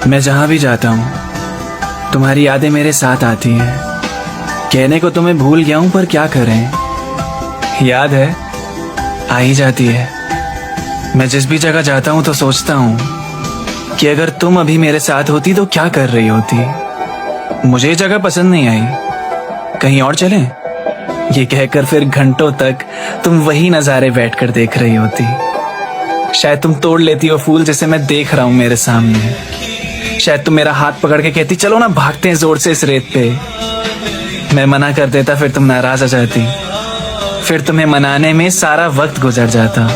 मैं जहां भी जाता हूं तुम्हारी यादें मेरे साथ आती हैं। कहने को तुम्हें भूल गया हूं पर क्या करें, याद है आ ही जाती है। मैं जिस भी जगह जाता हूं तो सोचता हूं कि अगर तुम अभी मेरे साथ होती तो क्या कर रही होती। मुझे ये जगह पसंद नहीं आई, कहीं और चलें। ये कहकर फिर घंटों तक तुम वही नजारे बैठकर देख रही होती। शायद तुम तोड़ लेती वो फूल जिसे मैं देख रहा हूं मेरे सामने। शायद तुम मेरा हाथ पकड़ के कहती चलो ना भागते हैं जोर से इस रेत पे। मैं मना कर देता, फिर तुम नाराज आ जाती। फिर तुम्हें मनाने में सारा वक्त गुजर जाता।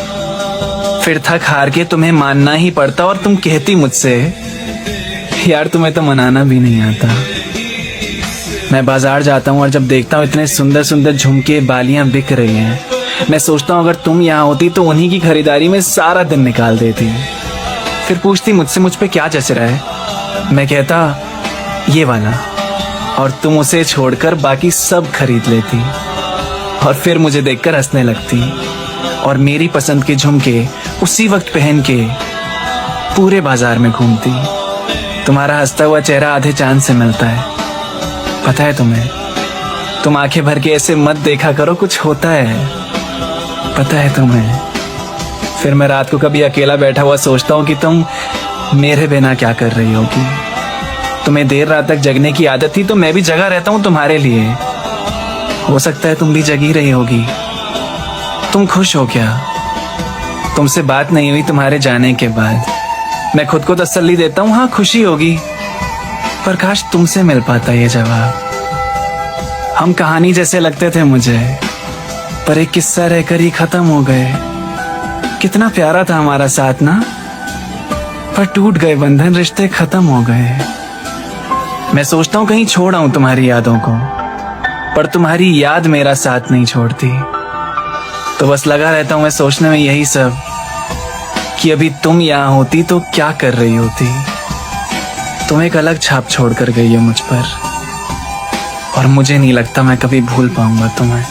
फिर थक हार के तुम्हें मानना ही पड़ता और तुम कहती मुझसे यार तुम्हें तो मनाना भी नहीं आता। मैं बाजार जाता हूँ और जब देखता हूँ इतने सुंदर सुंदर झुमके बालियां बिक रही हैं, मैं सोचता हूँ अगर तुम यहाँ होती तो उन्हीं की खरीदारी में सारा दिन निकाल देती। फिर पूछती मुझसे मुझ पे क्या जच रहा है। मैं कहता ये वाला, और तुम उसे छोड़कर बाकी सब खरीद लेती। और फिर मुझे देखकर हंसने लगती और मेरी पसंद के झुमके उसी वक्त पहन के पूरे बाजार में घूमती। तुम्हारा हंसता हुआ चेहरा आधे चांद से मिलता है, पता है तुम्हें। तुम आंखें भर के ऐसे मत देखा करो, कुछ होता है, पता है तुम्हें। फिर मैं रात को कभी अकेला बैठा हुआ सोचता हूँ कि तुम मेरे बिना क्या कर रही होगी। तुम्हें देर रात तक जगने की आदत थी तो मैं भी जगा रहता हूँ तुम्हारे लिए। हो सकता है तुम भी जगी रही होगी। तुम खुश हो क्या? तुमसे बात नहीं हुई तुम्हारे जाने के बाद। मैं खुद को तसल्ली देता हूँ हाँ खुशी होगी, पर काश तुमसे मिल पाता ये जवाब। हम कहानी जैसे लगते थे मुझे, पर एक किस्सा रहकर ही खत्म हो गए। कितना प्यारा था हमारा साथ ना, पर टूट गए बंधन, रिश्ते खत्म हो गए। मैं सोचता हूँ कहीं छोड़ आऊं तुम्हारी यादों को, पर तुम्हारी याद मेरा साथ नहीं छोड़ती। तो बस लगा रहता हूं मैं सोचने में यही सब कि अभी तुम यहाँ होती तो क्या कर रही होती। तुम एक अलग छाप छोड़ कर गई हो मुझ पर, और मुझे नहीं लगता मैं कभी भूल पाऊंगा तुम्हें।